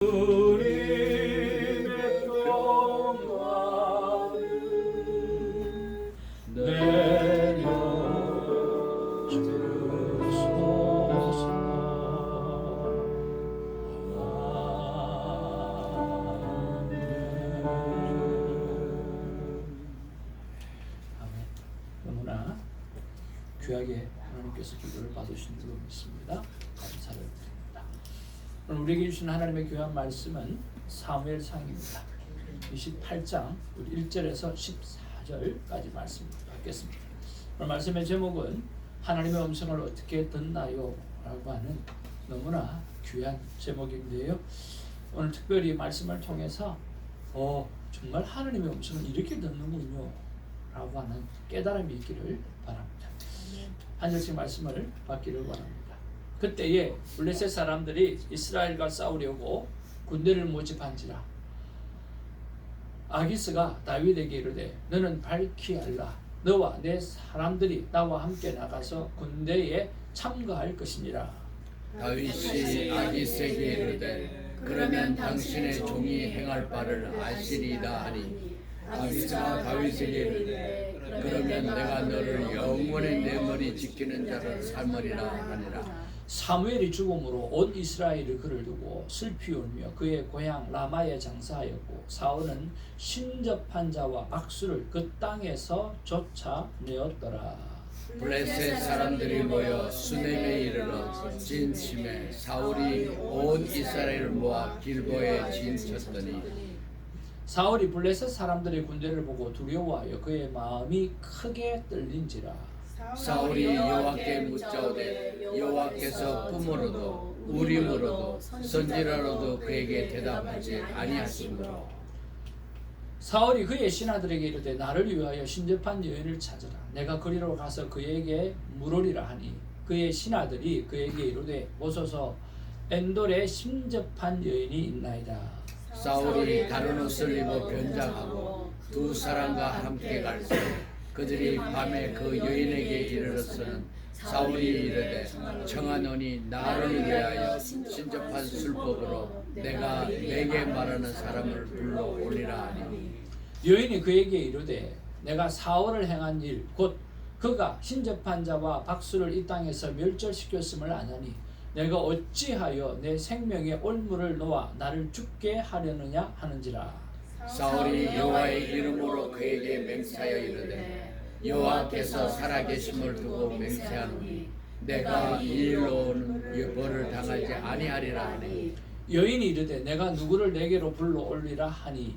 주님의 평화를 내려주소서. 아멘. 너무나 귀하게 하나님께서 기도를 받으신 줄로 믿습니다. 감사를 드립니다. 오늘 우리에게 주신 하나님의 귀한 말씀은 사무엘상입니다. 28장 1절에서 14절까지 말씀 받겠습니다. 오늘 말씀의 제목은 하나님의 음성을 어떻게 듣나요? 라고 하는 너무나 귀한 제목인데요. 오늘 특별히 말씀을 통해서 정말 하나님의 음성을 이렇게 듣는군요 라고 하는 깨달음이 있기를 바랍니다. 한 절씩 말씀을 받기를 바랍니다. 그때에 블레셋 사람들이 이스라엘과 싸우려고 군대를 모집한지라 아기스가 다윗에게 이르되 너는 밝히 알라. 너와 내 사람들이 나와 함께 나가서 군대에 참가할 것이니라. 다윗이 아기스에게 이르되 그러면 당신의 종이 행할 바를 아시리이다 하니 아기스가 다윗에게 이르되 그러면 내가 너를 영원히 내 머리 지키는 자를 삼으리라 하니라. 사무엘이 죽음으로 온 이스라엘이 그를 두고 슬피 울며 그의 고향 라마에 장사하였고 사울은 신접한 자와 박수를 그 땅에서 쫓아내었더라. 블레셋 사람들이 모여 수넴에 이르러 진침해 사울이 온 이스라엘을 모아 길보에 진쳤더니 사울이 블레셋 사람들의 군대를 보고 두려워하여 그의 마음이 크게 떨린지라. 사울이 여호와께 묻자오되 여호와께서 꿈으로도 우림으로도 선지라로도 그에게 대답하지 아니하시므로 사울이 그의 신하들에게 이르되 나를 위하여 신접한 여인을 찾으라. 내가 그리로 가서 그에게 물으리라 하니 그의 신하들이 그에게 이르되 보소서 엔돌에 신접한 여인이 있나이다. 사울이 다른 옷을 입어 변장하고 두 사람과 함께 갈새 그들이 밤에 그 여인에게 이르렀으는 사울이 이르되 청하노니 나를 위하여 신접한 술법으로 내가 내게 말하는 사람을 불러 오리라 하니 여인이 그에게 이르되 내가 사울을 행한 일 곧 그가 신접한 자와 박수를 이 땅에서 멸절시켰음을 아나니 내가 어찌하여 내 생명에 올무를 놓아 나를 죽게 하려느냐 하는지라. 사울이 여호와의 이름으로 그에게 맹세하여 이르되 여호와께서 살아계심을 두고 맹세하노니 내가 이 일로 오는 벌을 당하지 아니하리라 하니 여인이 이르되 내가 누구를 내게로 불러 올리라 하니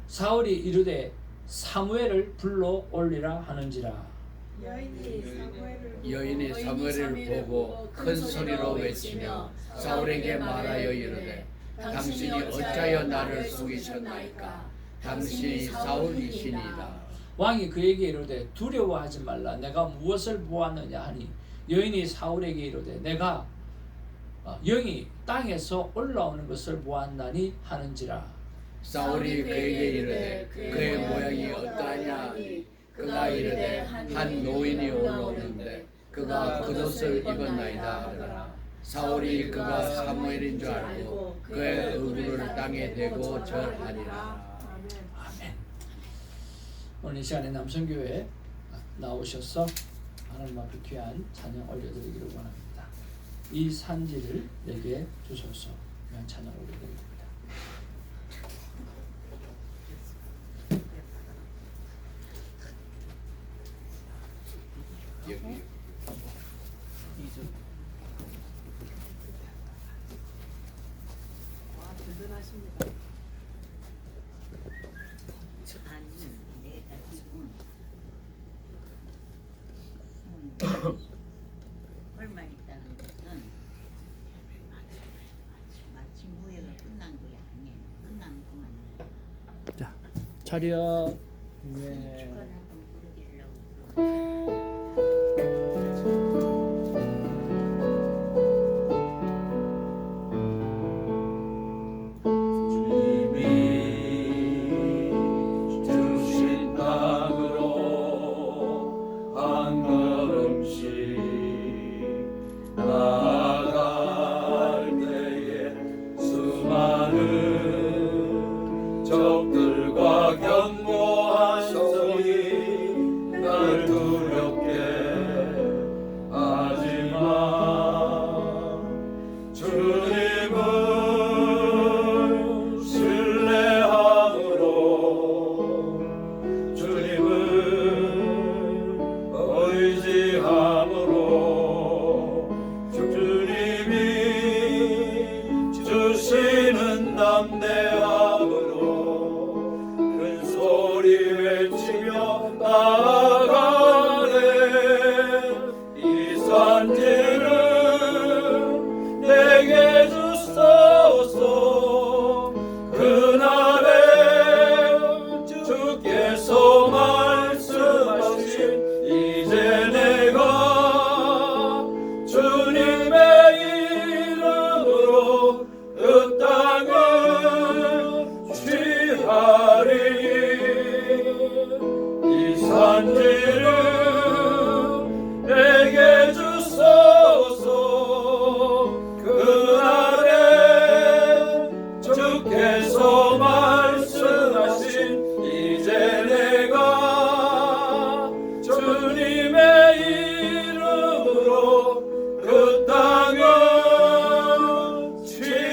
사울이 이르되 사무엘을 불러 올리라 하는지라. 여인이 사무엘을 보고 큰 소리로 외치며 사울에게 말하여 이르되 당신이 어찌하여 나를 속이셨나이까. 당신이 사울이시니이다. 왕이 그에게 이르되 두려워하지 말라. 내가 무엇을 보았느냐 하니 여인이 사울에게 이르되 내가 영이 땅에서 올라오는 것을 보았나니 하는지라. 사울이 그에게 이르되 그의 모양이 어떠하냐. 그가 이르되 한 노인이 올라오는데 그가 겉옷을 입었나이다 하더라. 사울이 그가 사무엘인 줄 알고 그의 얼굴을 땅에 대고 절하니라. 아멘. 오늘 이 시간에 남성교회 나오셔서 하나님 앞에 귀한 찬양 올려드리기를 원합니다. 이 산지를 내게 주소서. 귀한 찬양 올려드립니다. 여기 든든하십니다. 얼마 있다는 것은 마침 후회가 끝난 게 아니에요. 끝난 동안 자, 차려. 네. 축하를 한번 부르기려고. 주신 땅으로 한 걸음씩 나아갈 때에 수많은 나는 적들과 견고한 성이 날 두렵게 하지마. 주님을 신뢰함으로 주님을 의지함으로 주님이 주시는 담대함으로 큰 소리 외치며 나아가네. 이 산지를 내게 주소서. 그날에 주께서 말씀하신 이제 내가 주님의 이름으로 그 땅을 취하리니 이 산지를 내게 주소서. 그날에 주께서 말씀하신 이제 내가 주님의 이름으로 그 땅을 취하리니.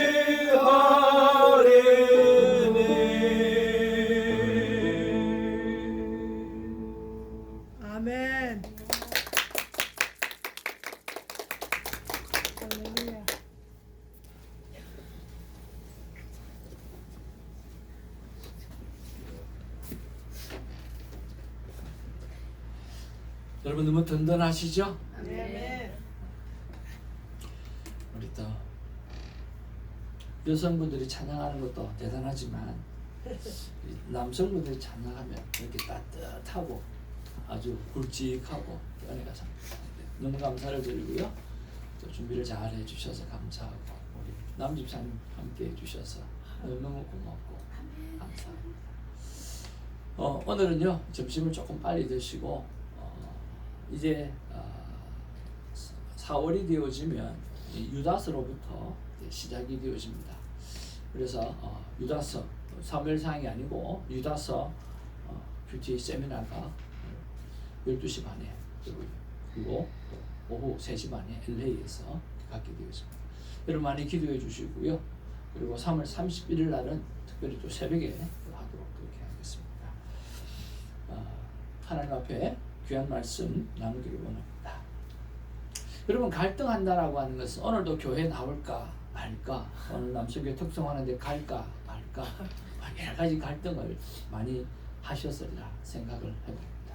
아멘. 할렐루야. 여러분 너무 든든하시죠? 아멘. 우리 또 여성분들이 찬양하는 것도 대단하지만 남성분들이 찬양하면 이렇게 따뜻하고 아주 굵직하고 은혜가 참 너무 감사를 드리고요. 또 준비를 잘 해주셔서 감사하고 우리 남집사님 함께 해주셔서 너무 고맙고 감사합니다. 오늘은요 점심을 조금 빨리 드시고 이제 4월이 되어지면 유다서로부터 시작이 되어집니다. 그래서 유다서 사무엘상이 아니고 유다서 뷰티 세미나가 12시 반에 그리고 오후 3시 반에 LA에서 갖게 되었습니다. 여러분 많이 기도해 주시고요. 그리고 3월 31일 날은 특별히 또 새벽에 하도록 그렇게 하겠습니다. 하나님 앞에 귀한 말씀 나누기를 원합니다. 여러분 갈등한다라고 하는 것은 오늘도 교회 나올까 말까, 오늘 남성교회 특성하는데 갈까 말까 여러 가지 갈등을 많이 하셨으리라 생각을 해봅니다.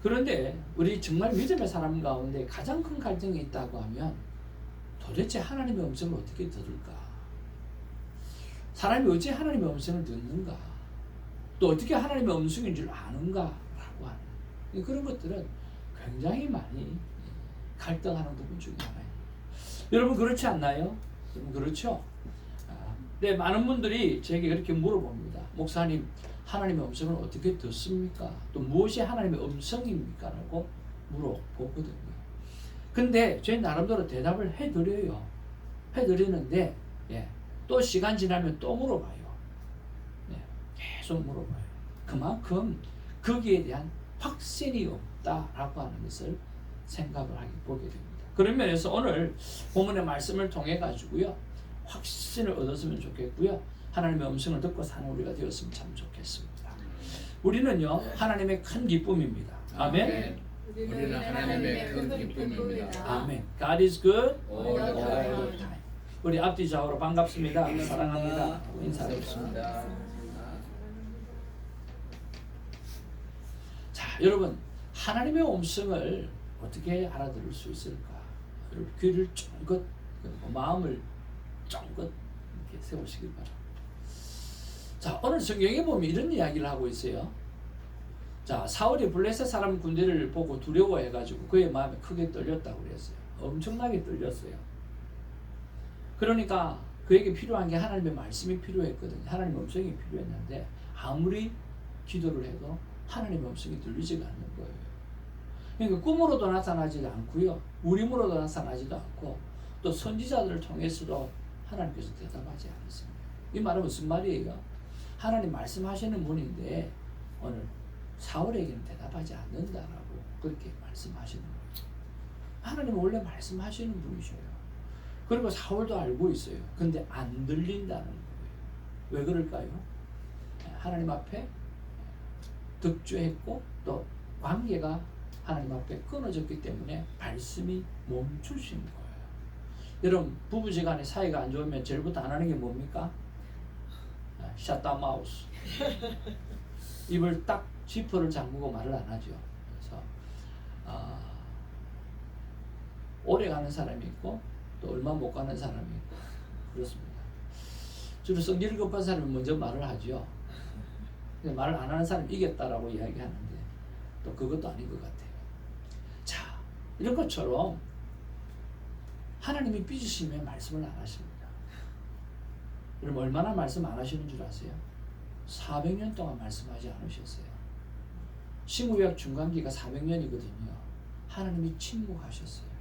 그런데 우리 정말 믿음의 사람 가운데 가장 큰 갈등이 있다고 하면 도대체 하나님의 음성을 어떻게 들을까? 사람이 어찌 하나님의 음성을 듣는가? 또 어떻게 하나님의 음성인 줄 아는가? 라고 하는 그런 것들은 굉장히 많이 갈등하는 부분 중에 하나예요. 여러분 그렇지 않나요? 여러분 그렇죠? 네, 많은 분들이 저에게 그렇게 물어봅니다. 목사님, 하나님의 음성을 어떻게 듣습니까? 또 무엇이 하나님의 음성입니까? 라고 물어보거든요. 근데 제 나름대로 대답을 해드려요. 해드리는데 또 시간 지나면 또 물어봐요. 계속 물어봐요. 그만큼 거기에 대한 확신이 없다라고 하는 것을 생각을 보게 됩니다. 그런 면에서 오늘 본문의 말씀을 통해 가지고요 확신을 얻었으면 좋겠고요. 하나님의 음성을 듣고 사는 우리가 되었으면 참 좋겠습니다. 우리는요 하나님의 큰 기쁨입니다. 아멘. 우리는 하나님의 큰 기쁨입니다. 아멘. God is good all the time. all the time. 우리 앞뒤 좌우로 반갑습니다. 사랑합니다. 인사드립니다. 자, 여러분 하나님의 음성을 어떻게 알아들을 수 있을까? 여러분 귀를 쫑긋 그리고 마음을 쫑긋 이렇게 세우시길 바랍니다. 자, 오늘 성경에 보면 이런 이야기를 하고 있어요. 자, 사울이 블레셋 사람 군대를 보고 두려워해가지고 그의 마음이 크게 떨렸다고 그랬어요. 엄청나게 떨렸어요. 그러니까 그에게 필요한 게 하나님의 말씀이 필요했거든요. 하나님의 음성이 필요했는데 아무리 기도를 해도 하나님의 음성이 들리지가 않는 거예요. 그러니까 꿈으로도 나타나지도 않고요. 우림으로도 나타나지도 않고 또 선지자들을 통해서도 하나님께서 대답하지 않았습니다. 이 말은 무슨 말이에요? 하나님 말씀하시는 분인데 오늘 사울에게는 대답하지 않는다라고 그렇게 말씀하시는 거예요. 하나님은 원래 말씀하시는 분이셔요. 그리고 사울도 알고 있어요. 근데 안 들린다는 거예요. 왜 그럴까요? 하나님 앞에 득주했고 또 관계가 하나님 앞에 끊어졌기 때문에 말씀이 멈추신 거예요. 여러분 부부지간에 사이가 안 좋으면 제일부터 안 하는 게 뭡니까? 샷다 마우스. 입을 딱 지퍼를 잠그고 말을 안 하죠. 그래서 오래 가는 사람이 있고 또 얼마 못 가는 사람이 있고 그렇습니다. 주로 성질이 급한 사람이 먼저 말을 하죠. 근데 말을 안 하는 사람이 이겼다라고 이야기하는데 또 그것도 아닌 것 같아요. 자, 이런 것처럼 하나님이 삐지시면 말씀을 안 하십니다. 여러분 얼마나 말씀 안 하시는 줄 아세요? 400년 동안 말씀하지 않으셨어요. 신구약 중간기가 400년이거든요. 하나님이 침묵하셨어요.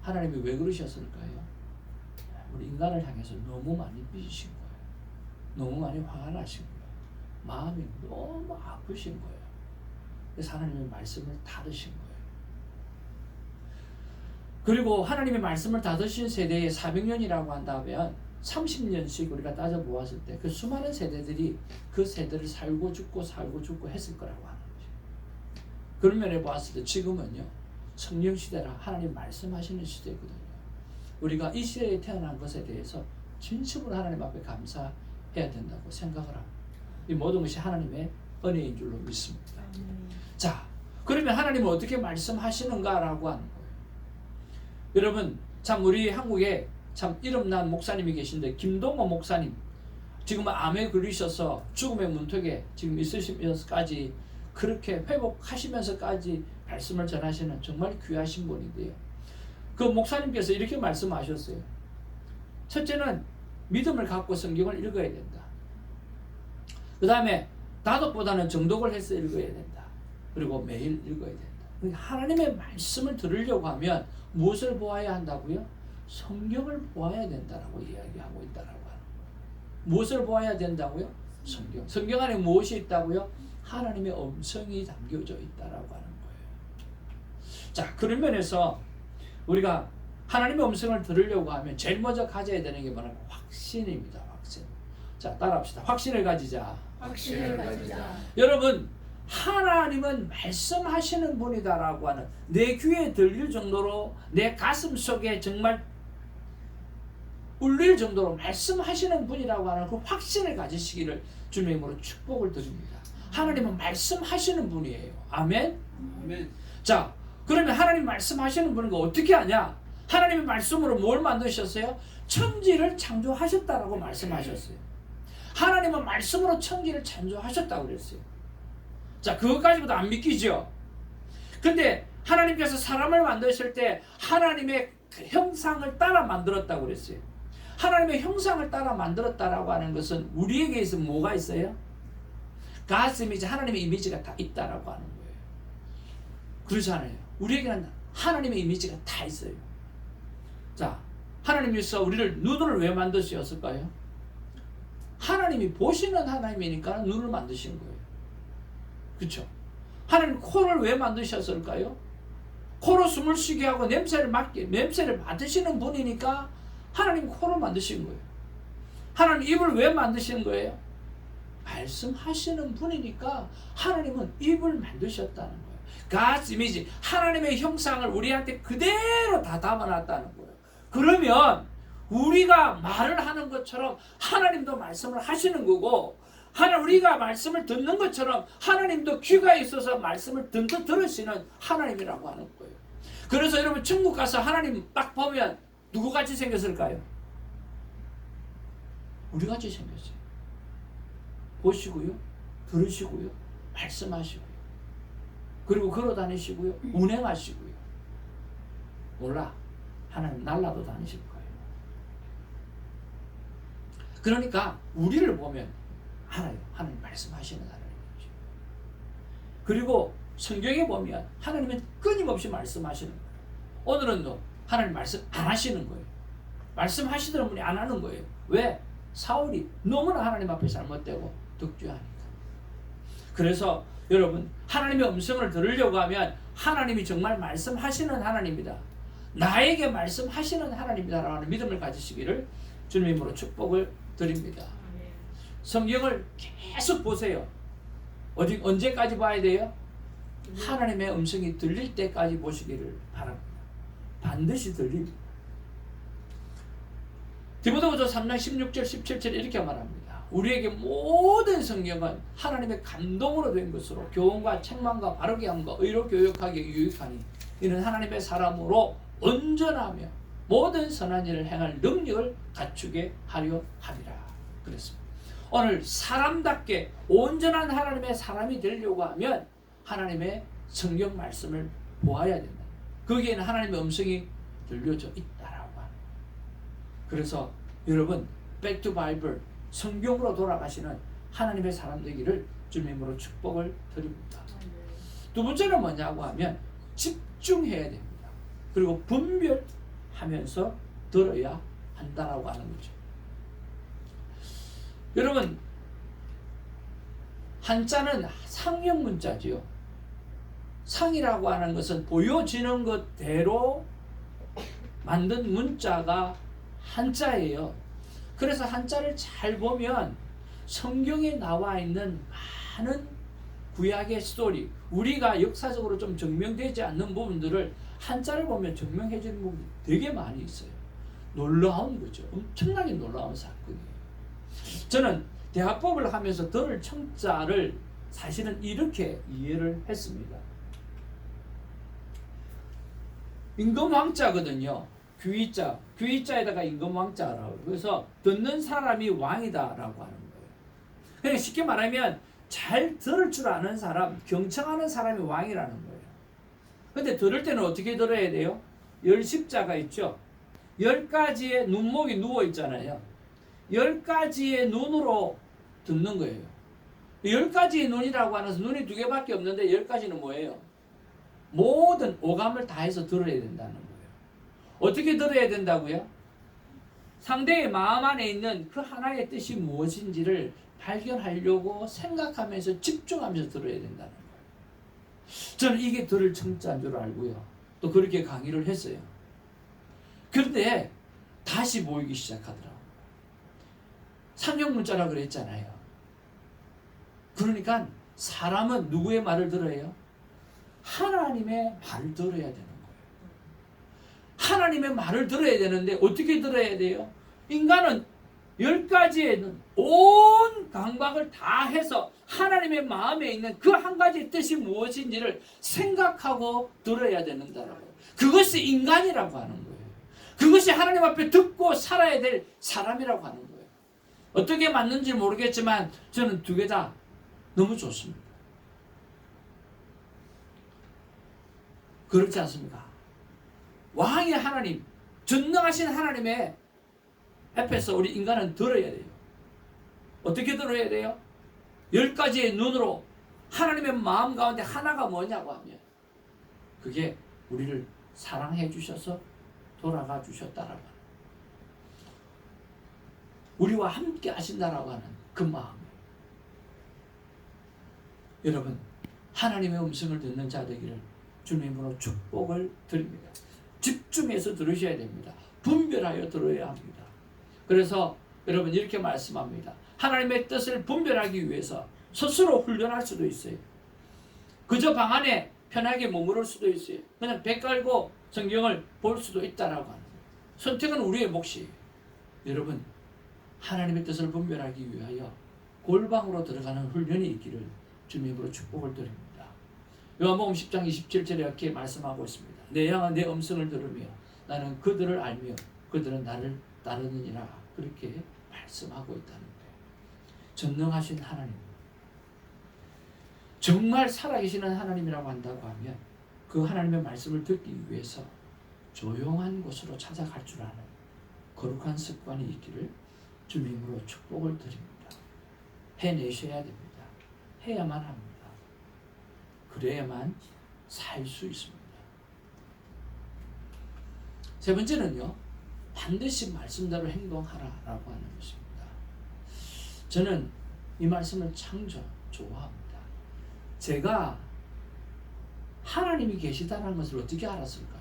하나님이 왜 그러셨을까요? 우리 인간을 향해서 너무 많이 삐지신 거예요. 너무 많이 화가 나신 거예요. 마음이 너무 아프신 거예요. 그래서 하나님의 말씀을 닫으신 거예요. 그리고 하나님의 말씀을 닫으신 세대에 400년이라고 한다면 30년씩 우리가 따져보았을 때 그 수많은 세대들이 그 세대를 살고 죽고 했을 거라고 하는 거죠. 그런 면에 보았을 때 지금은요 성령 시대라 하나님 말씀하시는 시대거든요. 우리가 이 시대에 태어난 것에 대해서 진심으로 하나님 앞에 감사해야 된다고 생각을 합니다. 이 모든 것이 하나님의 은혜인 줄로 믿습니다. 자, 그러면 하나님은 어떻게 말씀하시는가라고 하는 거예요. 여러분 참 우리 한국에 참 이름난 목사님이 계신데 김동호 목사님 지금 암에 걸리셔서 죽음의 문턱에 지금 있으시면서까지 그렇게 회복하시면서까지 말씀을 전하시는 정말 귀하신 분인데요. 그 목사님께서 이렇게 말씀하셨어요. 첫째는 믿음을 갖고 성경을 읽어야 된다. 그 다음에 다독보다는 정독을 해서 읽어야 된다. 그리고 매일 읽어야 된다. 그러니까 하나님의 말씀을 들으려고 하면 무엇을 보아야 한다고요? 성경을 보아야 된다라고 이야기하고 있다라고 하는 거예요. 무엇을 보아야 된다고요? 성경. 성경 안에 무엇이 있다고요? 하나님의 음성이 담겨져 있다라고 하는 거예요. 자, 그런 면에서 우리가 하나님의 음성을 들으려고 하면 제일 먼저 가져야 되는 게 뭐냐면 확신입니다. 확신. 자, 따라합시다. 확신을 가지자. 확신을 가지자. 여러분 하나님은 말씀하시는 분이다라고 하는 내 귀에 들릴 정도로 내 가슴 속에 정말 울릴 정도로 말씀하시는 분이라고 하는 그 확신을 가지시기를 주님의 이름으로 축복을 드립니다. 하나님은 말씀하시는 분이에요. 아멘? 아멘. 자, 그러면 하나님 말씀하시는 분은 어떻게 하냐? 하나님의 말씀으로 뭘 만드셨어요? 천지를 창조하셨다라고 말씀하셨어요. 하나님은 말씀으로 천지를 창조하셨다고 그랬어요. 자, 그것 가지고도 안 믿기죠? 근데 하나님께서 사람을 만드실 때 하나님의 그 형상을 따라 만들었다고 그랬어요. 하나님의 형상을 따라 만들었다라고 하는 것은 우리에게 있으면 뭐가 있어요? God's image, 하나님의 이미지가 다 있다라고 하는 거예요. 그렇잖아요. 우리에게는 하나님의 이미지가 다 있어요. 자, 하나님께서 우리를 눈을 왜 만드셨을까요? 하나님이 보시는 하나님이니까 눈을 만드신 거예요. 그렇죠? 하나님 코를 왜 만드셨을까요? 코로 숨을 쉬게 하고 냄새를 맡으시는 분이니까 하나님 코를 만드신 거예요. 하나님 입을 왜 만드신 거예요? 말씀하시는 분이니까 하나님은 입을 만드셨다는 거예요. God's image, 하나님의 형상을 우리한테 그대로 다 담아놨다는 거예요. 그러면 우리가 말을 하는 것처럼 하나님도 말씀을 하시는 거고, 우리가 말씀을 듣는 것처럼 하나님도 귀가 있어서 말씀을 들으시는 하나님이라고 하는 거예요. 그래서 여러분 천국 가서 하나님 딱 보면 누구같이 생겼을까요? 우리같이 생겼어요. 보시고요, 들으시고요, 말씀하시고요, 그리고 걸어 다니시고요, 운행하시고요. 몰라, 하나님 날라도 다니실 거예요. 그러니까 우리를 보면 알아요. 하나님 말씀하시는 하나님이죠. 그리고 성경에 보면 하나님은 끊임없이 말씀하시는 거예요. 오늘은 하나님 말씀 안 하시는 거예요. 말씀하시던 분이 안 하는 거예요. 왜? 사울이 너무나 하나님 앞에 잘못되고 득죄하니까. 그래서 여러분, 하나님의 음성을 들으려고 하면 하나님이 정말 말씀하시는 하나님이다, 나에게 말씀하시는 하나님이다라는 믿음을 가지시기를 주님으로 축복을 드립니다. 성경을 계속 보세요. 언제까지 봐야 돼요? 하나님의 음성이 들릴 때까지 보시기를 바랍니다. 반드시 들립니다. 디모데후서 3장 16절 17절 이렇게 말합니다. 우리에게 모든 성경은 하나님의 감동으로 된 것으로 교훈과 책망과 바르게 함과 의로 교육하기에 유익하니 이는 하나님의 사람으로 온전하며 모든 선한 일을 행할 능력을 갖추게 하려 함이라 그랬습니다. 오늘 사람답게 온전한 하나님의 사람이 되려고 하면 하나님의 성경 말씀을 보아야 된다. 거기에는 하나님의 음성이 들려져 있다라고 하는. 그래서 여러분, Back to Bible, 성경으로 돌아가시는 하나님의 사람 되기를 주님으로 축복을 드립니다. 두 번째는 뭐냐고 하면 집중해야 됩니다. 그리고 분별하면서 들어야 한다라고 하는 거죠. 여러분, 한자는 상형 문자지요. 상이라고 하는 것은 보여지는 것대로 만든 문자가 한자예요. 그래서 한자를 잘 보면 성경에 나와 있는 많은 구약의 스토리, 우리가 역사적으로 좀 증명되지 않는 부분들을 한자를 보면 증명해 주는 부분이 되게 많이 있어요. 놀라운 거죠. 엄청나게 놀라운 사건이에요. 저는 대화법을 하면서 들을 청자를 사실은 이렇게 이해를 했습니다. 임금왕자거든요. 귀자에다가 임금왕자라고. 그래서 듣는 사람이 왕이다라고 하는 거예요. 그러니까 쉽게 말하면 잘 들을 줄 아는 사람, 경청하는 사람이 왕이라는 거예요. 근데 들을 때는 어떻게 들어야 돼요? 10십자가 있죠. 10가지의 눈목이 누워 있잖아요. 10가지의 눈으로 듣는 거예요. 10가지의 눈이라고 하는 것은 눈이 2개밖에 없는데 10가지는 뭐예요? 모든 오감을 다해서 들어야 된다는 거예요. 어떻게 들어야 된다고요? 상대의 마음 안에 있는 그 하나의 뜻이 무엇인지를 발견하려고 생각하면서 집중하면서 들어야 된다는 거예요. 저는 이게 들을 청자인 줄 알고요. 또 그렇게 강의를 했어요. 그런데 다시 보이기 시작하더라고요. 상형 문자라고 그랬잖아요. 그러니까 사람은 누구의 말을 들어요? 하나님의 말을 들어야 되는 거예요. 하나님의 말을 들어야 되는데 어떻게 들어야 돼요? 인간은 10가지의 온 감각을 다 해서 하나님의 마음에 있는 그 한 가지 뜻이 무엇인지를 생각하고 들어야 된다는 거예요. 그것이 인간이라고 하는 거예요. 그것이 하나님 앞에 듣고 살아야 될 사람이라고 하는 거예요. 어떻게 맞는지 모르겠지만 저는 두 개 다 너무 좋습니다. 그렇지 않습니까? 왕의 하나님, 전능하신 하나님의 앞에서 우리 인간은 들어야 돼요. 어떻게 들어야 돼요? 10가지의 눈으로 하나님의 마음 가운데 하나가 뭐냐고 하면 그게 우리를 사랑해 주셔서 돌아가 주셨다라고 하는, 우리와 함께 하신다라고 하는 그 마음. 여러분, 하나님의 음성을 듣는 자 되기를 주님으로 축복을 드립니다. 집중해서 들으셔야 됩니다. 분별하여 들어야 합니다. 그래서 여러분 이렇게 말씀합니다. 하나님의 뜻을 분별하기 위해서 스스로 훈련할 수도 있어요. 그저 방 안에 편하게 머무를 수도 있어요. 그냥 배 깔고 성경을 볼 수도 있다라고 하는 거예요. 선택은 우리의 몫이에요. 여러분, 하나님의 뜻을 분별하기 위하여 골방으로 들어가는 훈련이 있기를 주님으로 축복을 드립니다. 요한복음 10장 27절에 이렇게 말씀하고 있습니다. 내 양은 내 음성을 들으며 나는 그들을 알며 그들은 나를 따르느니라. 그렇게 말씀하고 있다는 거예요. 전능하신 하나님, 정말 살아계시는 하나님이라고 한다고 하면 그 하나님의 말씀을 듣기 위해서 조용한 곳으로 찾아갈 줄 아는 거룩한 습관이 있기를 주님으로 축복을 드립니다. 해내셔야 됩니다. 해야만 합니다. 그래야만 살 수 있습니다. 세 번째는요, 반드시 말씀대로 행동하라라고 하는 것입니다. 저는 이 말씀을 참 좋아합니다. 제가 하나님이 계시다는 것을 어떻게 알았을까요?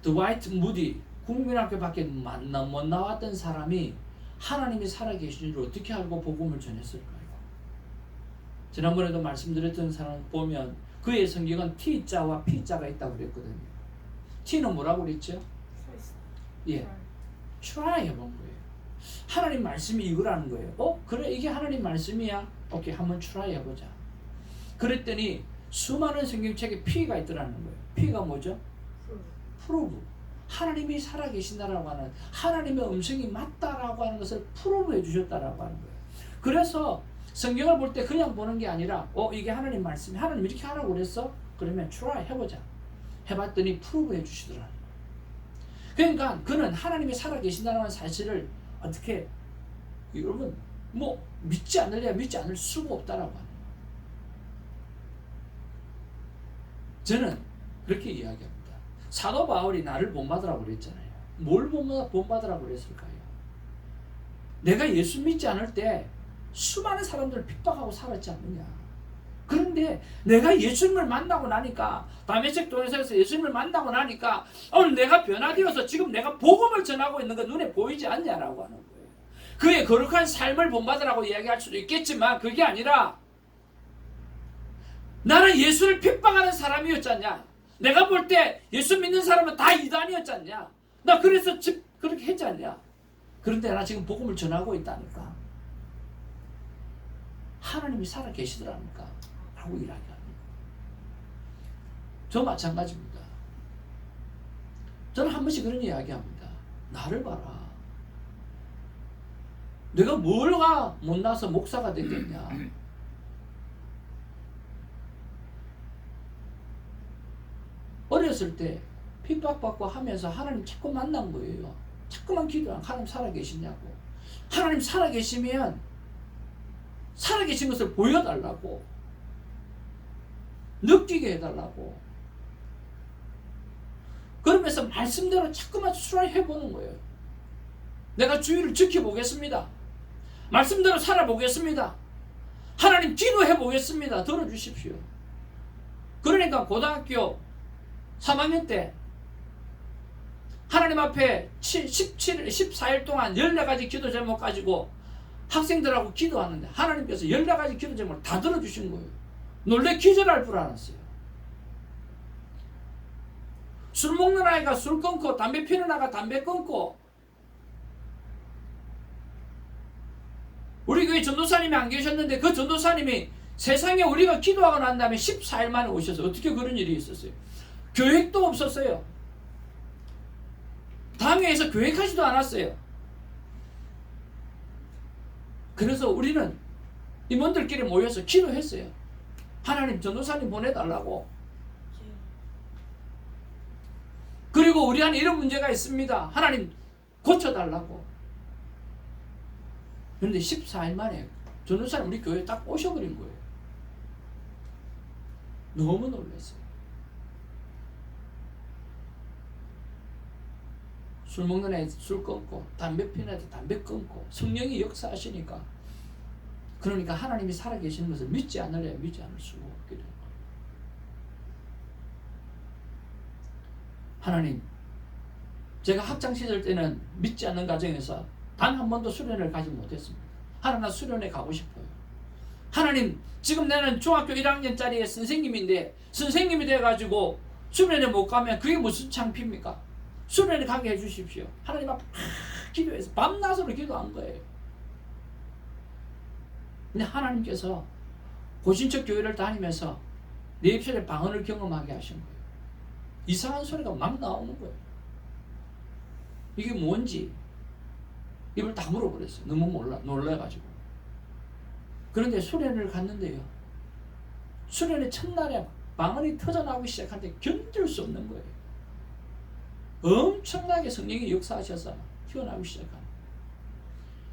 드와이트 무디 국민학교 밖에 못 나왔던 사람이 하나님이 살아계신 줄 어떻게 알고 복음을 전했을까요? 지난번에도 말씀드렸던 사람 보면 그의 성경은 T자와 P자가 있다고 그랬거든요. T는 뭐라고 그랬죠? 예, try 해본 거예요. 하나님 말씀이 이거라는 거예요. 그래 이게 하나님 말씀이야? 오케이, 한번 try 해보자. 그랬더니 수많은 성경책에 P가 있더라는 거예요. P가 뭐죠? 프로브. 하나님이 살아계신다라고 하는, 하나님의 음성이 맞다라고 하는 것을 프로브해 주셨다라고 하는 거예요. 그래서 성경을 볼 때 그냥 보는 게 아니라 이게 하나님 말씀이, 하나님 이렇게 하라고 그랬어? 그러면 try 해보자. 해봤더니 프로브해 주시더라는 거예요. 그러니까 그는 하나님이 살아계신다는 사실을 어떻게, 여러분 뭐 믿지 않을래야 믿지 않을 수가 없다라고 하는 거예요. 저는 그렇게 이야기합니다. 사도 바울이 나를 본받으라고 그랬잖아요. 뭘 본받으라고 그랬을까요? 내가 예수 믿지 않을 때 수많은 사람들을 핍박하고 살았지 않느냐. 그런데 내가 예수님을 만나고 나니까, 다메섹 동에서 예수님을 만나고 나니까 오늘 내가 변화되어서 지금 내가 복음을 전하고 있는 거 눈에 보이지 않냐라고 하는 거예요. 그의 거룩한 삶을 본받으라고 이야기할 수도 있겠지만 그게 아니라 나는 예수를 핍박하는 사람이었잖냐. 내가 볼 때 예수 믿는 사람은 다 이단이었잖냐. 나 그래서 그렇게 했지 않냐. 그런데 나 지금 복음을 전하고 있다니까. 하나님이 살아계시더라니까 라고 이야기합니다. 저 마찬가지입니다. 저는 한 번씩 그런 이야기합니다. 나를 봐라. 내가 뭘가 못나서 목사가 됐겠냐. 어렸을 때 핍박받고 하면서 하나님 자꾸 만난 거예요. 자꾸만 기도하고 하나님 살아계시냐고. 하나님 살아계시면 살아계신 것을 보여달라고, 느끼게 해달라고. 그러면서 말씀대로 자꾸만 수락해보는 거예요. 내가 주의를 지켜보겠습니다. 말씀대로 살아보겠습니다. 하나님 기도해보겠습니다. 들어주십시오. 그러니까 고등학교 3학년 때 하나님 앞에 14일 동안 14가지 기도 제목 가지고 학생들하고 기도하는데 하나님께서 14가지 기도 제목을 다 들어주신 거예요. 놀래 기절할 줄 알았어요. 술 먹는 아이가 술 끊고, 담배 피는 아이가 담배 끊고. 우리 교회 전도사님이 안 계셨는데 그 전도사님이 세상에 우리가 기도하고 난 다음에 14일 만에 오셔서 어떻게 그런 일이 있었어요? 교획도 없었어요. 당회에서 교획하지도 않았어요. 그래서 우리는 임원들끼리 모여서 기도했어요. 하나님 전도사님 보내달라고. 그리고 우리 안에 이런 문제가 있습니다. 하나님 고쳐달라고. 그런데 14일 만에 전도사님 우리 교회에 딱 오셔버린 거예요. 너무 놀랐어요. 술 먹는 애 술 끊고, 담배 피는 애 담배 끊고, 성령이 역사하시니까, 그러니까 하나님이 살아계시는 것을 믿지 않으려 믿지 않을 수가 없게 되는 거예요. 하나님, 제가 학창시절 때는 믿지 않는 가정에서 단 한 번도 수련을 가지 못했습니다. 하나님, 나 수련회 가고 싶어요. 하나님, 지금 나는 중학교 1학년짜리 선생님인데 선생님이 돼가지고 수련회 못 가면 그게 무슨 창피입니까? 수련회 가게 해주십시오. 하나님 앞에 기도해서 밤낮으로 기도한 거예요. 근데 하나님께서 고신척 교회를 다니면서 내 입술에 방언을 경험하게 하신 거예요. 이상한 소리가 막 나오는 거예요. 이게 뭔지 입을 다 물어버렸어요. 너무 놀라가지고. 그런데 수련회를 갔는데요, 수련회 첫날에 방언이 터져나오기 시작하는데 견딜 수 없는 거예요. 엄청나게 성령이 역사하셔서 튀어나오기 시작하는,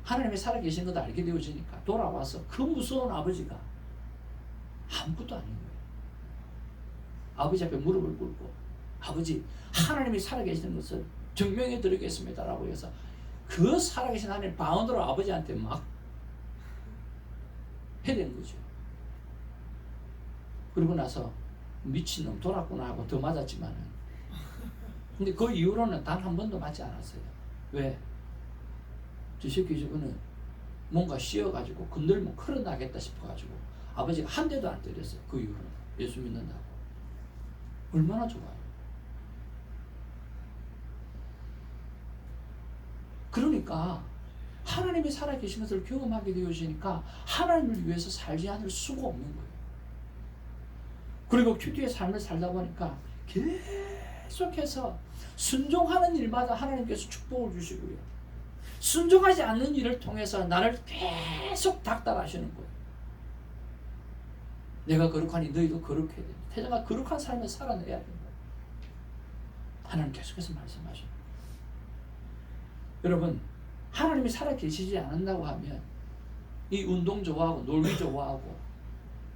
하나님이 살아계신 것도 알게 되어지니까 돌아와서 그 무서운 아버지가 아무것도 아닌 거예요. 아버지 앞에 무릎을 꿇고, 아버지, 하나님이 살아계시는 것을 증명해 드리겠습니다 라고 해서 그 살아계신 하나님 방언으로 아버지한테 막 해댄 거죠. 그리고 나서 미친놈 돌았구나 하고 더 맞았지만은, 근데 그 이후로는 단 한 번도 맞지 않았어요. 왜? 저 새끼 저거는 뭔가 씌어가지고 건들면 큰일 나겠다 싶어가지고 아버지가 한 대도 안 때렸어요. 그 이후로는 예수 믿는다고. 얼마나 좋아요. 그러니까 하나님이 살아계신 것을 경험하게 되어지니까 하나님을 위해서 살지 않을 수가 없는 거예요. 그리고 큐티의 삶을 살다 보니까 계속해서 순종하는 일마다 하나님께서 축복을 주시고요, 순종하지 않는 일을 통해서 나를 계속 닥달하시는 거예요. 내가 거룩하니 너희도 거룩해야 된다. 태정아, 거룩한 삶을 살아내야 된다. 하나님 계속해서 말씀하셔요. 여러분, 하나님이 살아계시지 않는다고 하면 이 운동 좋아하고 놀기 좋아하고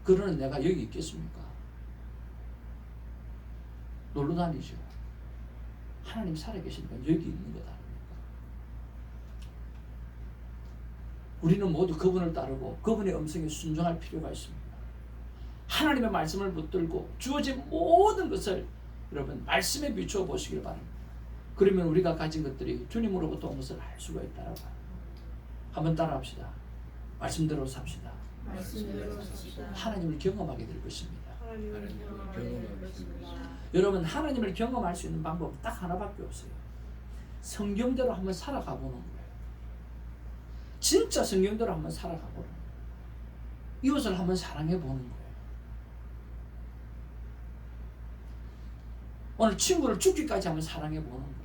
그러는 내가 여기 있겠습니까? 놀러 다니죠. 하나님 살아계시니까 여기 있는 것 아닙니까? 우리는 모두 그분을 따르고 그분의 음성에 순종할 필요가 있습니다. 하나님의 말씀을 붙들고 주어진 모든 것을 여러분 말씀에 비추어 보시길 바랍니다. 그러면 우리가 가진 것들이 주님으로부터 온 것을 알 수가 있다라고 합니다. 한번 따라합시다. 말씀대로 삽시다. 하나님을 경험하게 될 것입니다. 여러분, 하나님을 경험할 수 있는 방법은 딱 하나밖에 없어요. 성경대로 한번 살아가 보는 거예요. 진짜 성경대로 한번 살아가 보는 거예요. 이웃을 한번 사랑해 보는 거예요. 오늘 친구를 죽기까지 한번 사랑해 보는 거예요.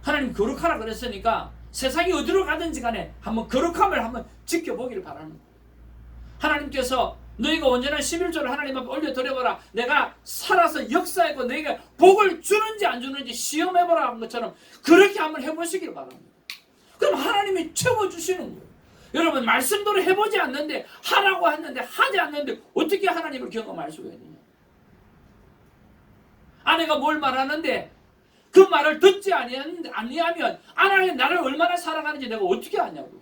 하나님 거룩하라 그랬으니까 세상이 어디로 가든지 간에 한번 거룩함을 한번 지켜보기를 바라는 거예요. 하나님께서 너희가 온전한 11조를 하나님 앞에 올려드려보라, 내가 살아서 역사하고 너희가 복을 주는지 안 주는지 시험해보라 한 것처럼 그렇게 한번 해보시길 바랍니다. 그럼 하나님이 채워주시는 거예요. 여러분, 말씀대로 해보지 않는데, 하라고 했는데 하지 않는데 어떻게 하나님을 경험할 수가 있느냐. 아내가 뭘 말하는데 그 말을 듣지 아니하면 아내가 나를 얼마나 사랑하는지 내가 어떻게 아냐고요.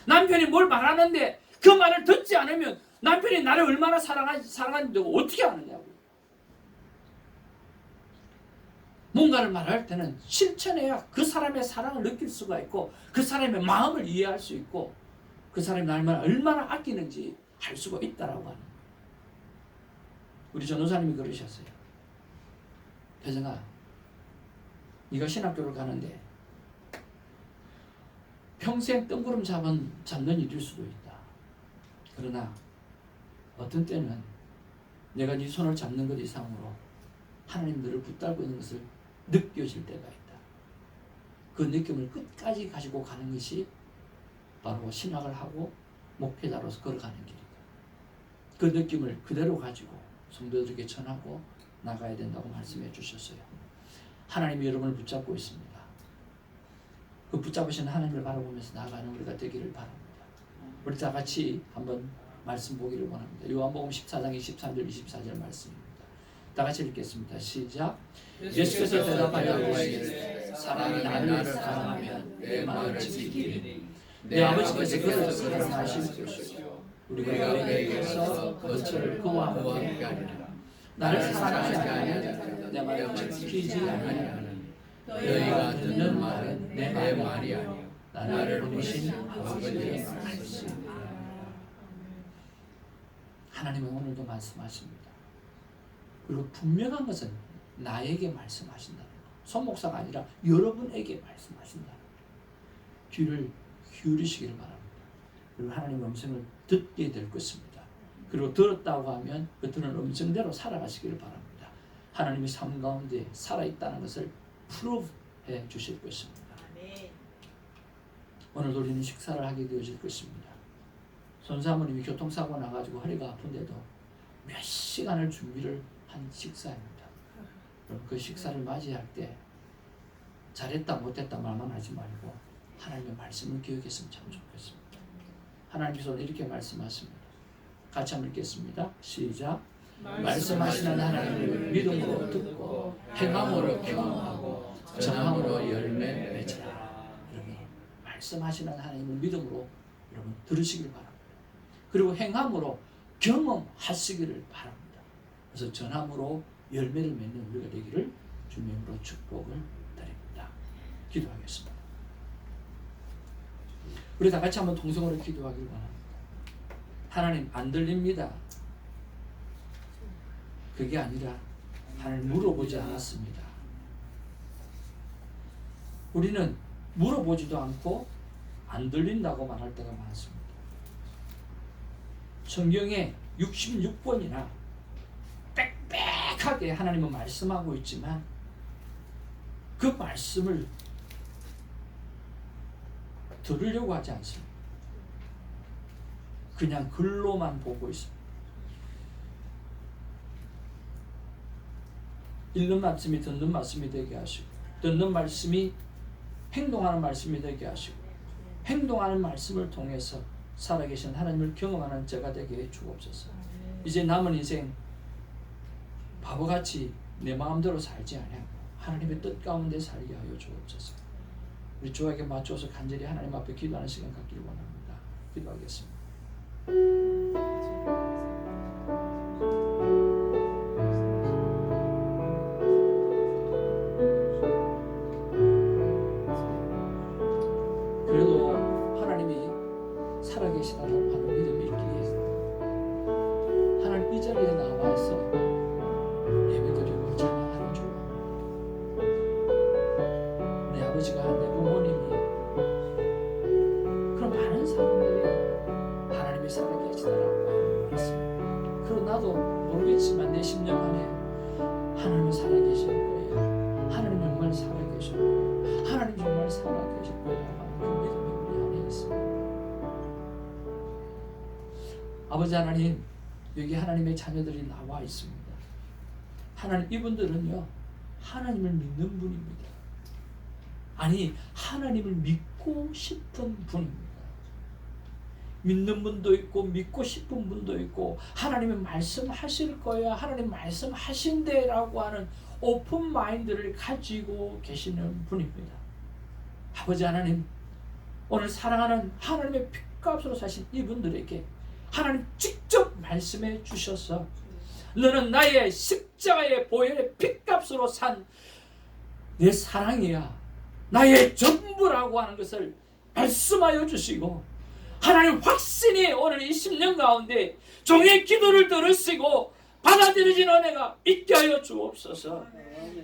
남편이 뭘 말하는데 그 말을 듣지 않으면 남편이 나를 얼마나 사랑하는지 내가 어떻게 아느냐고요. 뭔가를 말할 때는 실천해야 그 사람의 사랑을 느낄 수가 있고 그 사람의 마음을 이해할 수 있고 그 사람이 나를 얼마나 아끼는지 알 수가 있다라고 하는 거예요. 우리 전도사님이 그러셨어요. 태정아, 네가 신학교를 가는데 평생 뜬구름 잡는 일일 수도 있다. 그러나 어떤 때는 내가 네 손을 잡는 것 이상으로 하나님 너를 붙들고 있는 것을 느껴질 때가 있다. 그 느낌을 끝까지 가지고 가는 것이 바로 신학을 하고 목회자로서 걸어가는 길이다. 그 느낌을 그대로 가지고 성도들에게 전하고 나가야 된다고 말씀해 주셨어요. 하나님이 여러분을 붙잡고 있습니다. 그 붙잡으신 하나님을 바라보면서 나아가는 우리가 되기를 바랍니다. 우리 다 같이 한번 말씀 보기를 원합니다. 요한복음 14장 23절 24절 말씀입니다. 다 같이 읽겠습니다. 시작. 예수께서 대답하여 이르시되 사람이 나를 사랑하면 내 말을 지키리니 내 아버지께서 그를 사랑하실 것이요 우리가 그에게서 거처를 그와 함께 하리라. 나를 사랑하지 아니하면 내 말을 지키지 아니하는 너희가 듣는 말은 내 말이 아니요 나를 보내신 아버지의 말씀이라. 하나님은 오늘도 말씀하십니다. 그리고 분명한 것은 나에게 말씀하신다는 것. 손 목사가 아니라 여러분에게 말씀하신다는 것. 귀를 기울이시기를 바랍니다. 그리고 하나님의 음성을 듣게 될 것입니다. 그리고 들었다고 하면 그 들은 음성대로 살아가시기를 바랍니다. 하나님이 삶 가운데 살아있다는 것을 프루브해 주실 것입니다. 오늘 우리는 식사를 하게 되어질 것입니다. 손사모님이 교통사고 나가지고 허리가 아픈데도 몇 시간을 준비를 한 식사입니다. 그럼 그 식사를 맞이할 때 잘했다 못했다 말만 하지 말고 하나님의 말씀을 기억했으면 참 좋겠습니다. 하나님께서 오늘 이렇게 말씀하십니다. 같이 한번 읽겠습니다. 시작. 말씀하시는 하나님을 믿음으로 듣고 행함으로 경험하고 전함으로 열매 맺으라. 여러분, 말씀하시는 하나님을 믿음으로 여러분 들으시길 바랍니다. 그리고 행함으로 경험하시기를 바랍니다. 그래서 전함으로 열매를 맺는 우리가 되기를 주님으로 축복을 드립니다. 기도하겠습니다. 우리 다 같이 한번 동성으로 기도하길 원합니다. 하나님, 안 들립니다. 그게 아니라 하나님 물어보지 않았습니다. 우리는 물어보지도 않고 안 들린다고 말할 때가 많습니다. 성경에 66번이나 빽빽하게 하나님은 말씀하고 있지만 그 말씀을 들으려고 하지 않습니다. 그냥 글로만 보고 있습니다. 읽는 말씀이 듣는 말씀이 되게 하시고, 듣는 말씀이 행동하는 말씀이 되게 하시고, 행동하는 말씀을 통해서 살아계신 하나님을 경험하는 제가 되게 주옵소서. 이제 남은 인생 바보같이 내 마음대로 살지 아니하고 하나님의 뜻 가운데 살게 하여 주옵소서. 우리 주에게 맞춰서 간절히 하나님 앞에 기도하는 시간 갖기를 원합니다. 기도하겠습니다. 그래도 하나님이 살아계시다라고 하는 믿음이 있기에 하나님 이 자리에 나와서 예배드리고 찬양하는 주, 내 아버지가 내 부모님이 그런 많은 사람들이 하나님이 살아계시다라고 하는 말씀. 그리고 나도 모르겠지만 내 심령 안에 하나님은 살아계실 거예요. 하나님 정말 살아계실 거예요. 하나님 정말 살아계실 거예요. 그 믿음이 우리 안에 있습니다. 아버지 하나님, 여기 하나님의 자녀들이 나와 있습니다. 하나님, 이분들은요 하나님을 믿는 분입니다. 아니, 하나님을 믿고 싶은 분입니다. 믿는 분도 있고 믿고 싶은 분도 있고 하나님의 말씀하실 거야, 하나님 말씀하신대라고 하는 오픈 마인드를 가지고 계시는 분입니다. 아버지 하나님, 오늘 사랑하는 하나님의 핏값으로 사신 이분들에게 하나님 직접 말씀해 주셔서 너는 나의 십자가의 보혈의 핏값으로 산 내 사랑이야, 나의 전부라고 하는 것을 말씀하여 주시고, 하나님 확신이 오늘 이 10년 가운데 종의 기도를 들으시고 받아들여진 은혜가 있게 하여 주옵소서.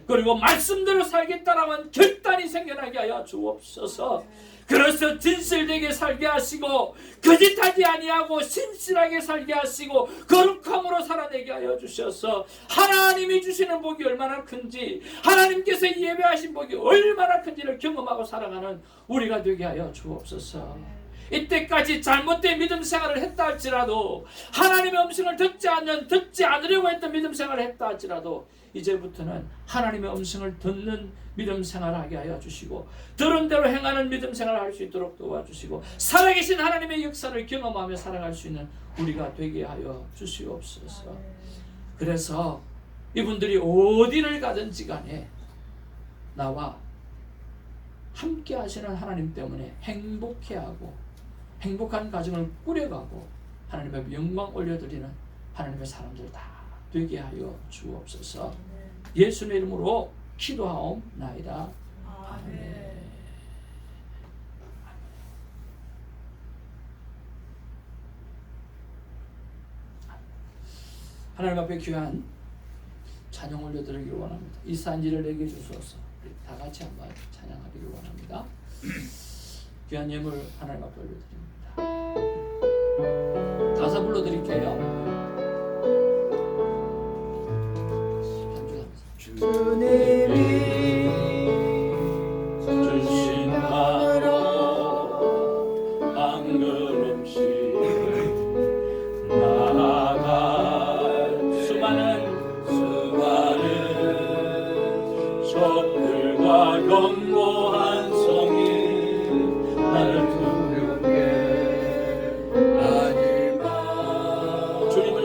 그리고 말씀대로 살겠다라고 하는 결단이 생겨나게 하여 주옵소서. 그래서 진실되게 살게 하시고 거짓하지 아니하고 신실하게 살게 하시고 거룩함으로 살아내게 하여 주셔서 하나님이 주시는 복이 얼마나 큰지, 하나님께서 예배하신 복이 얼마나 큰지를 경험하고 살아가는 우리가 되게 하여 주옵소서. 이때까지 잘못된 믿음 생활을 했다 할지라도, 하나님의 음성을 듣지 않으려고 했던 믿음 생활을 했다 할지라도 이제부터는 하나님의 음성을 듣는 믿음 생활을 하게 하여 주시고 들은 대로 행하는 믿음 생활을 할 수 있도록 도와주시고 살아계신 하나님의 역사를 경험하며 살아갈 수 있는 우리가 되게 하여 주시옵소서. 그래서 이분들이 어디를 가든지 간에 나와 함께 하시는 하나님 때문에 행복해하고 행복한 가정을 꾸려가고 하나님의 영광 올려드리는 하나님의 사람들 다 되게 하여 주옵소서. 예수의 이름으로 기도하옵나이다. 아멘. 하나님 앞에 귀한 찬양 올려드리기를 원합니다. 이 산지를 내게 주소서. 우리 다 같이 한번 찬양하기를 원합니다. 귀한 예물 하나님 앞에 올려드립니다. 가사 불러드릴게요. 주님이 주신 바로 한 걸음씩 나아갈 수많은 적들과 견고한 성이 나를 두렵게 하지마. 주님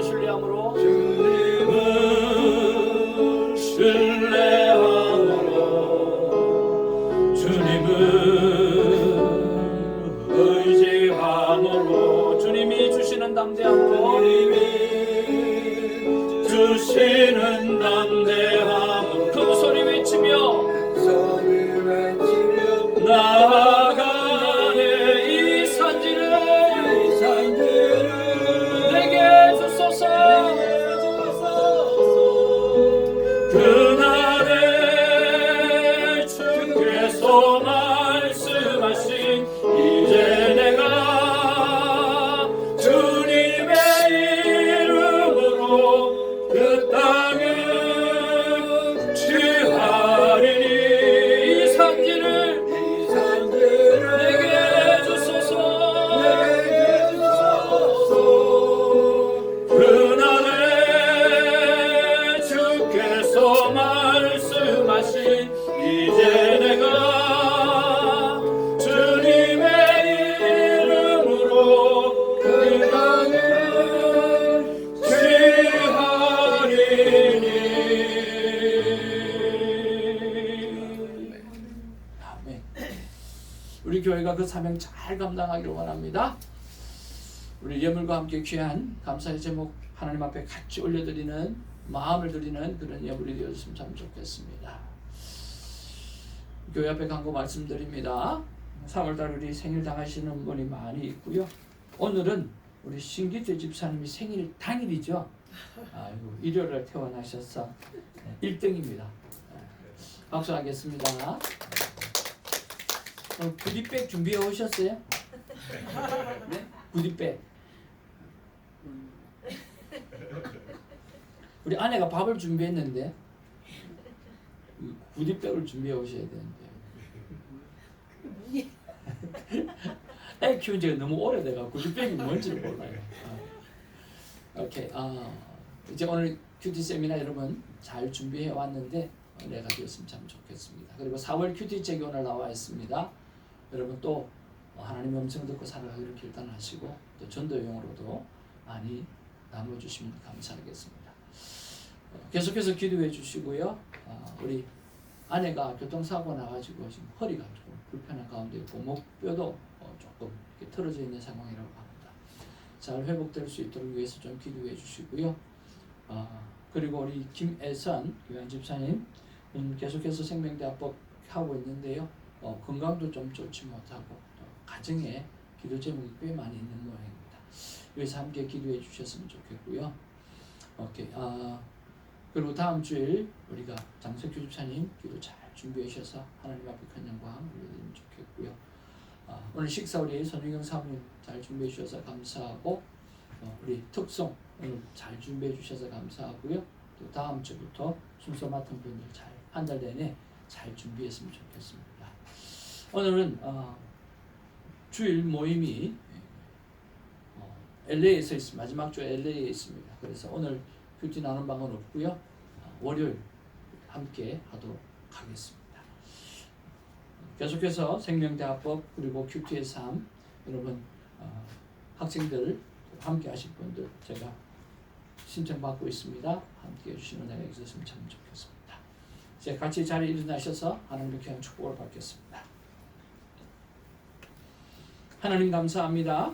우리 교회가 그 사명 잘 감당하기를 원합니다. 우리 예물과 함께 귀한 감사의 제목 하나님 앞에 같이 올려드리는 마음을 드리는 그런 예물이 되었으면 참 좋겠습니다. 교회 앞에 간구 말씀드립니다. 3월달 우리 생일 당하시는 분이 많이 있고요. 오늘은 우리 신기태 집사님이 생일 당일이죠. 아이고, 일요일에 태어나셔서 1등입니다. 박수하겠습니다. 구디백 준비해 오셨어요? 네? 구디백. 우리 아내가 밥을 준비했는데 구디백을 준비해 오셔야 되는데. 애 키운 지가 너무 오래돼가 구디백이 뭔지를 몰라요. 오케이. 이제 오늘 큐티 세미나 여러분 잘 준비해 왔는데 내가 되었으면 참 좋겠습니다. 그리고 4월 큐티 책이 오늘 나와 있습니다. 여러분 또 하나님의 음성 듣고 살아가기를 결단하시고 또 전도용으로도 많이 나눠주시면 감사하겠습니다. 계속해서 기도해 주시고요. 우리 아내가 교통사고 나가지고 지금 허리가 조금 불편한 가운데 있고 목뼈도 조금 이렇게 틀어져 있는 상황이라고 합니다. 잘 회복될 수 있도록 위해서 좀 기도해 주시고요. 그리고 우리 김애선 교양 집사님 계속해서 생명대합법 하고 있는데요. 건강도 좀 좋지 못하고 가정에 기도 제목이 꽤 많이 있는 모양입니다. 여기서 함께 기도해 주셨으면 좋겠고요. 오케이. 그리고 다음 주일 우리가 장석규 집사님 기도 잘 준비해 주셔서 하나님 앞에 큰 영광 올려드리면 좋겠고요. 오늘 식사 우리 손유경 사모님 잘 준비해 주셔서 감사하고 우리 특송 오늘 잘 준비해 주셔서 감사하고요. 또 다음 주부터 순서 맡은 분들 잘 한 달 내내 잘 준비했으면 좋겠습니다. 오늘은 주일 모임이 LA에서 있습니다. 마지막 주 LA에 있습니다. 그래서 오늘 큐티 나눈 방은 없고요. 월요일 함께 하도록 하겠습니다. 계속해서 생명대합법 그리고 큐티의 삶 여러분 학생들 함께 하실 분들 제가 신청받고 있습니다. 함께 해주시는 은혜가 있었으면 참 좋겠습니다. 이제 같이 자리에 일어나셔서 하나님의 귀한 축복을 받겠습니다. 하나님 감사합니다.